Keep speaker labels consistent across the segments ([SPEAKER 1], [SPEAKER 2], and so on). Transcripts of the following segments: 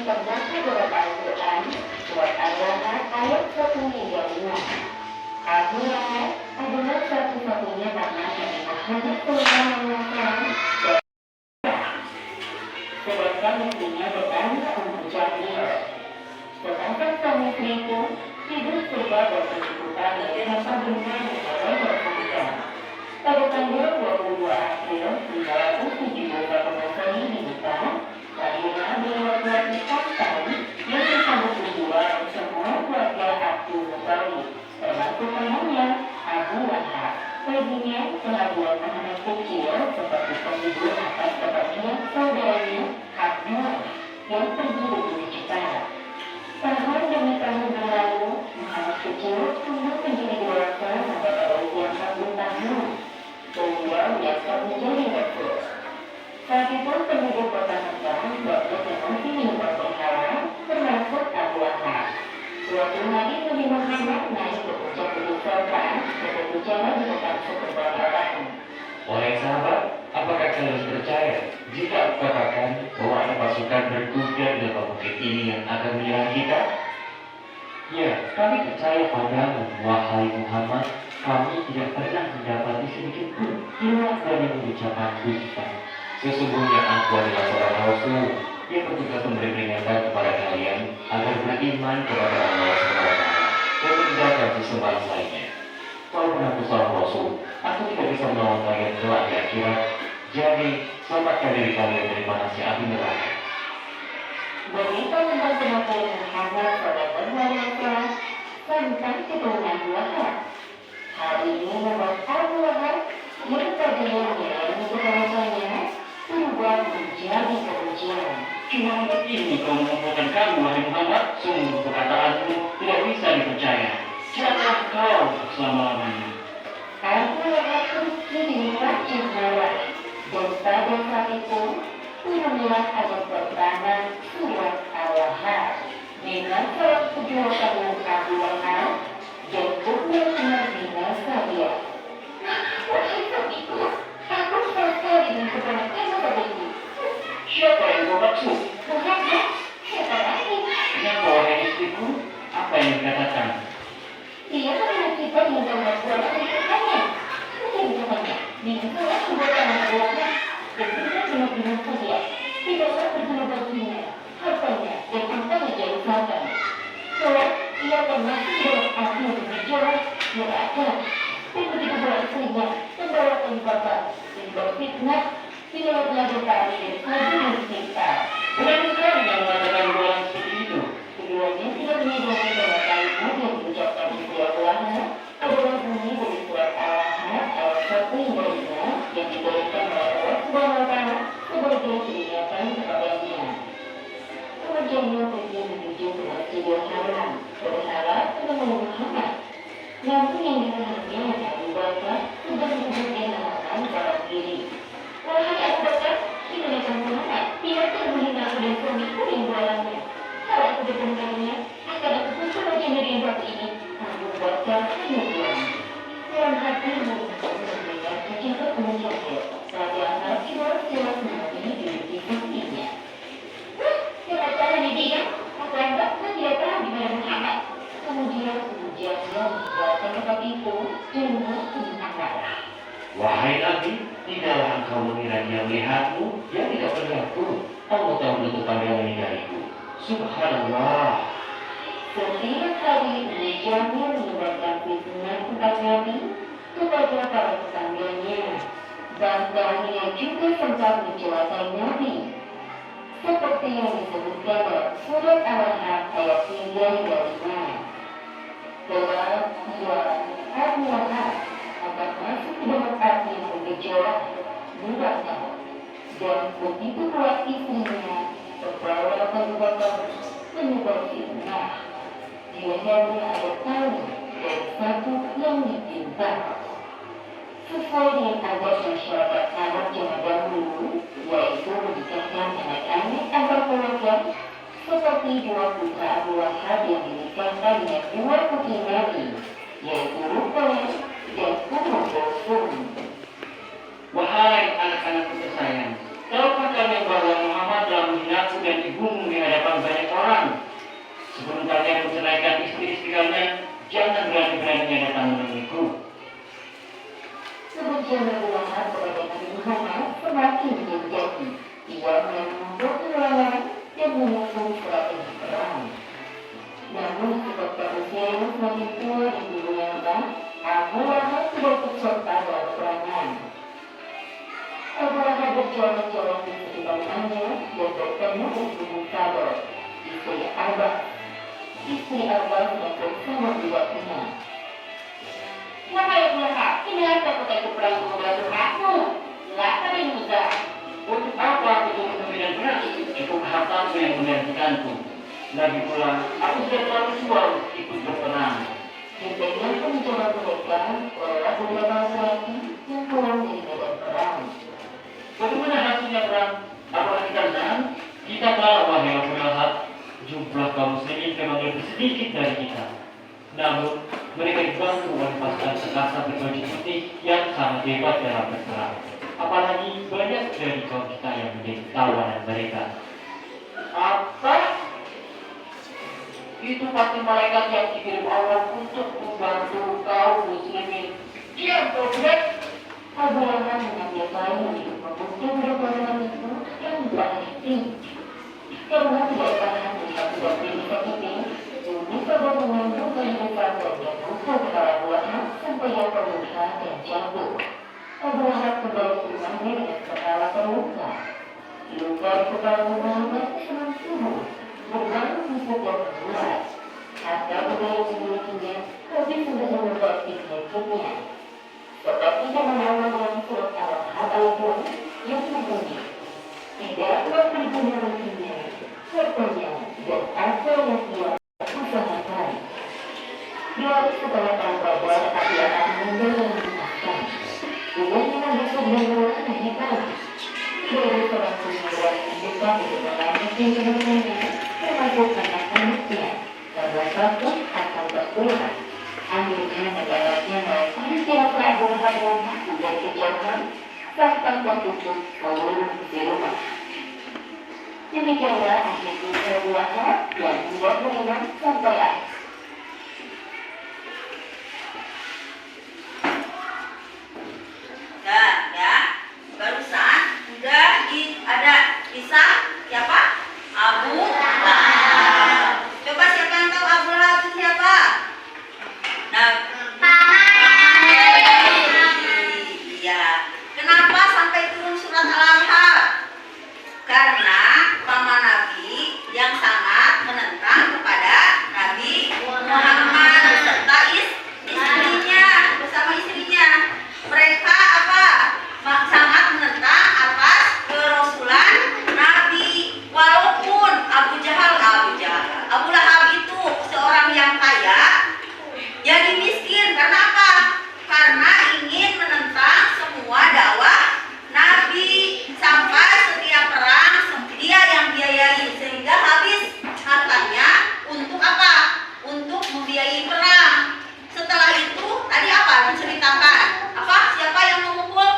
[SPEAKER 1] terbaca dalam Al-Quran, surat Al-Lahab ayat 1 hingga 5. Abu Lahab adalah satu-satunya nama Nabi Muhammad SAW, sedangkan istrinya bernama Ummu Jamil. Sedangkan suami istri itu hidup serba berkecukupan tanpa benar negara berpengaruh. Pada tanggal 22 April 1971 Masehi di Mekah, lahirlah beliau laki-laki Hasan yang disambut kedua oleh semua keluarga Abdul Muthalib, termasuk ayahnya Abu Lahab. Baginya telah dua anak kecil seperti penghibur atas kepergian saudaranya Abdul yang pergi begitu cepat. Tahun demi tahun berlalu, Muhammad kecil tumbuh menjadi dewasa pada usia 40 tahun. Beliau biasa menjadi rasul. Saat itu penduduk kota Mekah banyak yang masih menyembah berhala, termasuk Abu Lahab. Suatu hari Nabi Muhammad naik ke puncak Gunung Safa untuk bicara di depan sekerbau orang.
[SPEAKER 2] Wahai sahabat, apakah kalian percaya jika aku katakan bahwa ada pasukan berkuda di depan bukit ini yang akan menyerang kita? Ya, kami percaya padamu, wahai Muhammad. Kami tidak pernah mendapati sedikit pun hilang dari mengucapkan dusta. Sesungguhnya aku adalah seorang rasul yang bertugas memberi peringatan kepada kalian agar beriman kepada Allah SWT dan meninggalkan sesembahan lainnya. Walaupun aku seorang rasul, aku tidak bisa melawan kalian kelak di akhirat. Jadi, selamatkan diri kalian dari panasnya api neraka.
[SPEAKER 1] Berita tentang kematian Muhammad SAW tentang keturunan Lahab. Hal ini membuat Abu Lahab yang tadinya menyayangi keponakannya berubah menjadi kebencian.
[SPEAKER 2] Cuma untuk ini kau mengumpulkan kami, wahai Muhammad. Sungguh perkataanmu tidak bisa dipercaya. Celakalah kau selama-lamanya.
[SPEAKER 1] Abu Lahab pergi di Masjid Nabawi, dan pada saat itu turunlah ayat pertama surat Al-Lahab dengan salah kedua tangan Abu Lahab dan benar-benar binasa dia. Wahai suamiku, aku selesai dengan keponakan pada ini.
[SPEAKER 2] Siapa yang kau maksud?
[SPEAKER 1] Muhammad, siapa lagi?
[SPEAKER 2] Kenapa, wahai istriku? Apa yang dikatakan?
[SPEAKER 1] Dia adalah kita yang dalam buat pernikahannya. Menjadi temannya, dengan salah kedua tangan Abu Lahab dan benar-benar binasa dia. Tidaklah berguna baginya, hartanya dan hartanya dia usahakan. Soalnya, ia akan masuk dalam api yang bergejolak, neraka. Dan begitu pula istrinya membawakan bapak dan berfitnah, tidaklah bertali dan saja mencinta.
[SPEAKER 2] Bukan sekali yang mengatakan bulan seperti itu.
[SPEAKER 1] Keduanya tidak menyebutkan bahwa kalimat yang diucapkan di surat Al-Lahab adalah bunyi dari surat Al-Lahab ayat 1 hingga 5 yang diberikan oleh Allah SWT sebagai peringatan kepadanya. Kemudiannya pergi menuju ke Masjidil Haram, berharap menemui Muhammad. Namun yang dilihatnya hanya Abu Bakar sudah menyebutkan nama dalam diri. Wahai Abu Bakar, di mana Muhammad? Tidakkah menghina aku dan suamiku yang bualannya? Kalau aku bertengkarnya, akan aku putus bagian dari yang satu ini. Abu Bakar menyebutkan. Dalam hatimu, aku mendengar kecintaan menjahit saat diangkat jelas mati di sampingnya. Tidak salah didiam, aku anggap kau tidak tahu di mana Muhammad. Kemudian ujarnya meninggalkan tempat itu dengan kencang darah.
[SPEAKER 2] Wahai Nabi, tidaklah engkau mengira dia melihatmu? Dia tidak melihat pun. Allah tahu bentuk pandangannya dariku. Subhanallah.
[SPEAKER 1] Setiap hari ujarnya menyebarkan fitnah tentang Nabi kepada para tetangganya. Dan ia juga sempat mencelakai Nabi. Seperti yang disebutkan dalam surat Al-Lahab ayat 3 hingga 5. Dalam suara Abu Lahab akan masuk ke dalam api yang bergejolak neraka. Dan begitu pula istrinya terbawa Abu Bakar menyebar fitnah. Dia hanya ada tahu dan satu yang ditimpa. Sesuai dengan adat masyarakat Arab zaman dahulu, yaitu menikahkan anak-anak antar keluarga, seperti dua putra Abu Lahab yang dinikahkan dengan dua putri Nabi, yaitu Ruqayyah dan Ummu Kulsum.
[SPEAKER 2] Wahai anak-anakku tersayang, tahukah kalian bahwa Muhammad telah menghinaku dan dibunuh di hadapan banyak menceraikan istri-istri kalian, jangan berani-beraninya datang menemuiku.
[SPEAKER 1] Kebencian Abu Lahab kepada Nabi Muhammad semakin menjadi. Ia membuat larangan dan menyusun strategi perang. Namun ketika usianya semakin tua di dunia Allah, Abu Lahab tidak ikut serta dalam peperangan. Abu Lahab berjalan-jalan di sekitarnya dan bertemu dengan Sabar, istri Abbas. Istri Abbas yang bersama buatnya. Wahai Abu Lahab, kenapa kau ikut perang dengan aku? Kenapa juga?
[SPEAKER 2] Untuk apa aku turun ke medan perang? Cukup hartaku yang menggantikanku. Lagi pula, aku sudah terlalu tua ikut berperang.
[SPEAKER 1] Dengan mencoba mereka, orang beberapa laki yang pulang dari medan perang.
[SPEAKER 2] Bagaimana hasilnya perang? Apakah kita menang? Kita kalah, wahai Abu Lahab. Jumlah kaum muslimin memang lebih sedikit dari kita. Namun, mereka dibantu oleh pasukan sekasa berbaju putih yang sangat hebat dalam berperang. Apalagi banyak dari kaum kita yang menjadi tawanan mereka.
[SPEAKER 1] Apa? Itu pasti malaikat yang dikirim Allah untuk membantu kaum muslimin. Diam, goblok! Abu Lahab mengambil kain untuk memukul perempuan itu yang berarti. Karena tidak tahan melihat tidak bisa ini, Umi Sabar mengambil kehidupan dan memukul kepala Abu Lahab sampai ia terluka dan jatuh. Abu Lahab kembali ke rumahnya dengan kepala terluka. Luka di kepala Muhammad sangat subuh, berbaru di setiap bulan. Harta budaya yang dimilikinya, tapi sudah mengobati penyakitnya. Tetapi dengan Allah yang surat Al-Ahad ayat yang berbunyi, tidaklah berguna baginya, sertanya dan apa yang dia usahakan. Dia setelah tahu bahwa dia akan meninggal yang dimakan. Dia mengasih bahwa hebat. Dari seorang penyeluruhan kehidupan di dalam kehidupannya, termasuk anak-anaknya, bahwa takut akan berkurang. Akhirnya negaranya maupun siapa Abu Lahab yang takut dan kejauhan, sampai tertutup seluruh di rumah. Demikianlah akhir kisah Abu Lahab yang tidak beriman sampai akhir.
[SPEAKER 3] Nah, ya, barusan udah ada kisah siapa? Abu Lahab. Coba siapa yang tahu Abu Lahab itu siapa? Nah, iya. Kenapa sampai turun surat Al-Ahzab? Karena paman Nabi yang sangat menentang kepada Nabi Muhammad beserta istrinya. Mereka apa? Sangat menentang atas kerasulan Nabi. Walaupun Abu Lahab itu seorang yang kaya, jadi miskin. Karena apa? Karena ingin menentang semua dakwah Nabi. Sampai setiap perang dia yang biayai, sehingga habis hartanya untuk apa? Untuk membiayai perang. Setelah itu tadi apa menceritakan? Apa? Siapa yang memukul?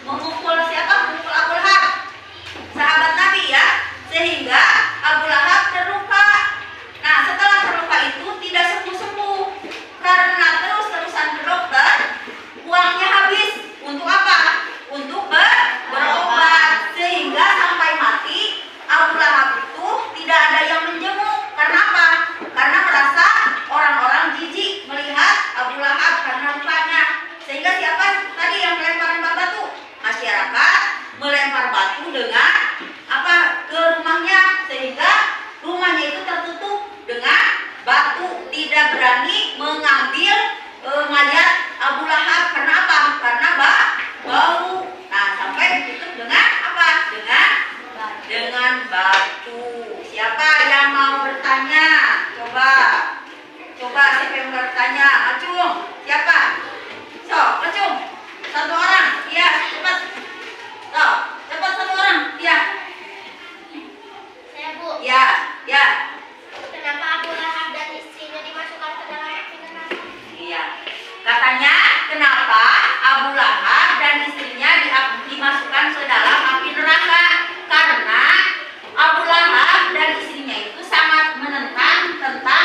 [SPEAKER 3] Memukul siapa? Memukul Abu Lahab, sahabat Nabi ya. Sehingga Abu Lahab terluka. Nah, setelah terluka itu tidak sembuh-sembuh. Karena terus-terusan ke dokter, uangnya habis. Untuk apa? Untuk berobat. Sehingga sampai mati Abu Lahab itu tidak ada yang menjenguk. Karena apa? Karena merasa orang-orang jijik melihat Abu Lahab karena lukanya. Sehingga siapa tadi yang melempar batu? Masyarakat melempar batu dengan apa? Ke rumahnya, sehingga rumahnya itu tertutup dengan batu. Tidak berani mengambil mayat Abu Lahab. Karena apa? Karena bau. Nah, sampai ditutup dengan apa? Dengan batu. Siapa yang mau bertanya? Coba siapa yang mau bertanya? Acung, siapa? Acung, satu orang. Iya, cepat. Cepat satu orang. Iya.
[SPEAKER 4] Saya Bu.
[SPEAKER 3] Ya.
[SPEAKER 4] Kenapa Abu Lahab dan istrinya dimasukkan ke dalam api neraka?
[SPEAKER 3] Iya. Katanya kenapa Abu Lahab dan istrinya dimasukkan ke dalam api neraka? Karena Abu Lahab dan istrinya itu sangat menentang tentang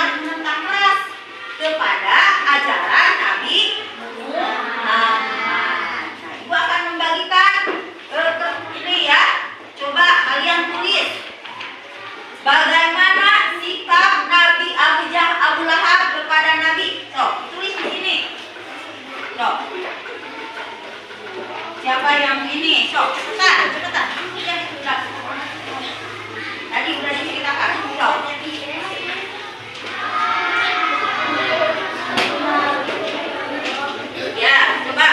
[SPEAKER 3] sangat menentang keras kepada ajaran Nabi Muhammad. Nah, Ibu akan membagikan ini ya. Coba kalian tulis bagaimana sikap Nabi Abu Lahab kepada Nabi. So, tulis di sini. So, siapa yang ini? So, cepetan. Ya, sudah. Tadi udah diceritakan. So. Ya, coba.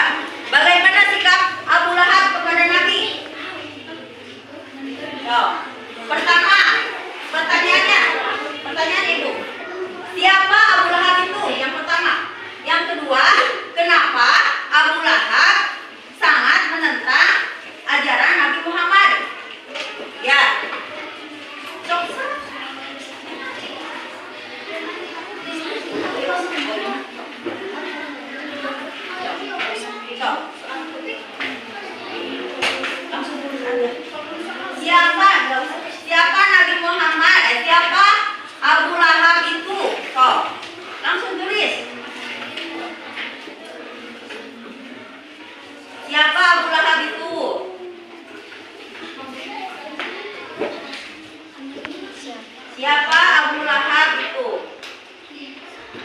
[SPEAKER 3] Bagaimana sikap Abu Lahab kepada Nabi? So, pertama, pertanyaan Ibu. Siapa Abu Lahab itu? Yang pertama. Yang kedua, kenapa Abu Lahab sangat menentang ajaran Nabi Muhammad? Ya. Sok. Siapa Nabi Muhammad? Siapa Abu Lahab itu? Kok langsung tulis. Siapa Abu Lahab itu? Siapa Abu Lahab itu?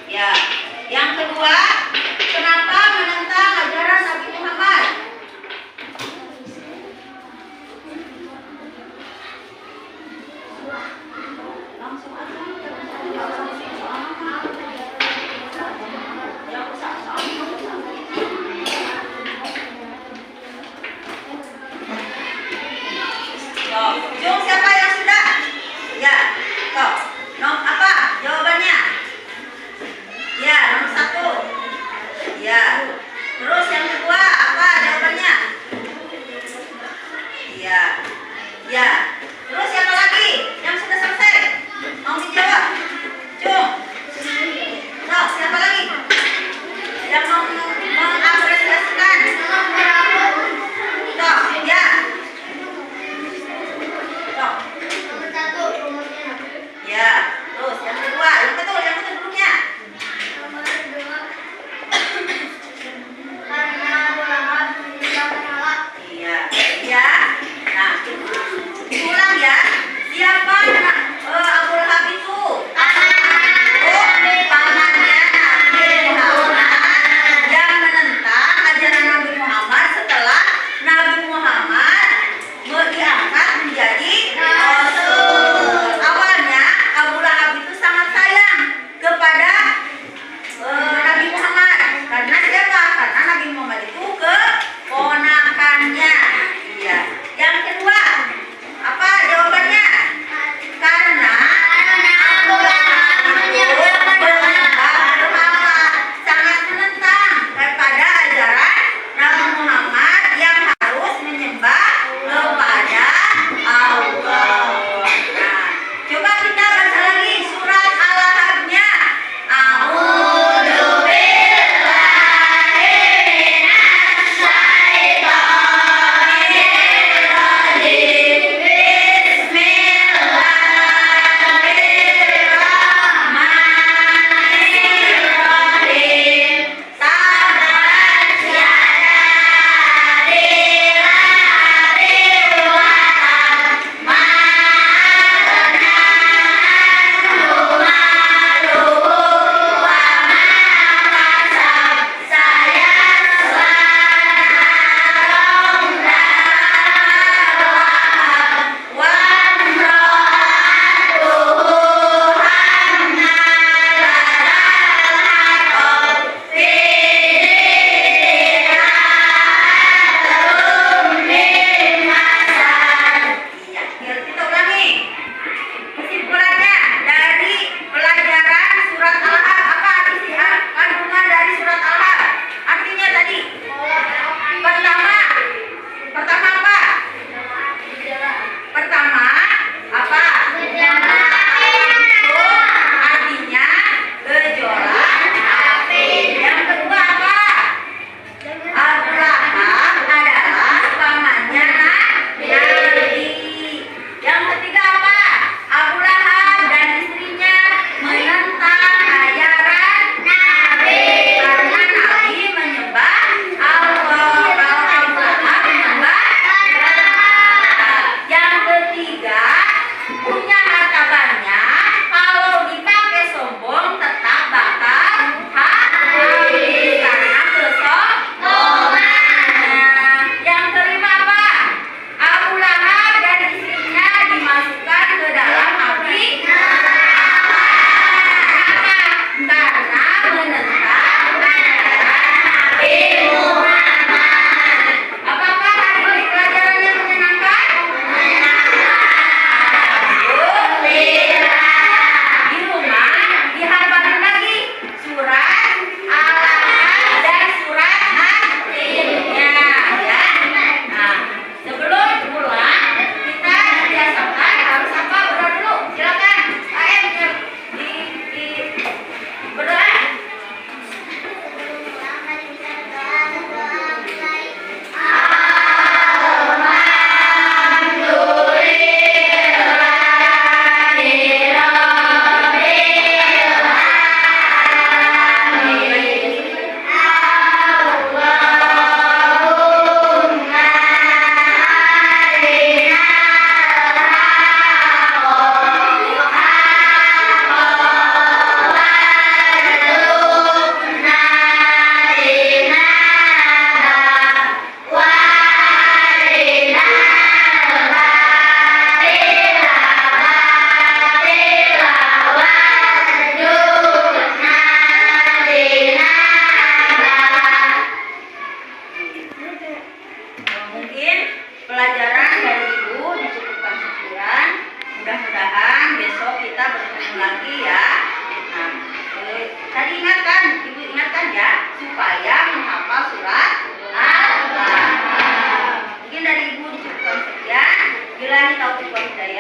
[SPEAKER 3] Ya. Yang kedua, kenapa menentang ajaran Nabi Muhammad? Langsung aja. Jom, siapa yang sudah? Ya, kok. Apa jawabannya? Ya, nomor 1. kita bertemu lagi ya. Nah, tadi ingatkan, ibu ingatkan ya, supaya menghafal surat Al-Baqarah. Mungkin dari ibu dicukupkan sekian. Bila taufiq wal hidayah.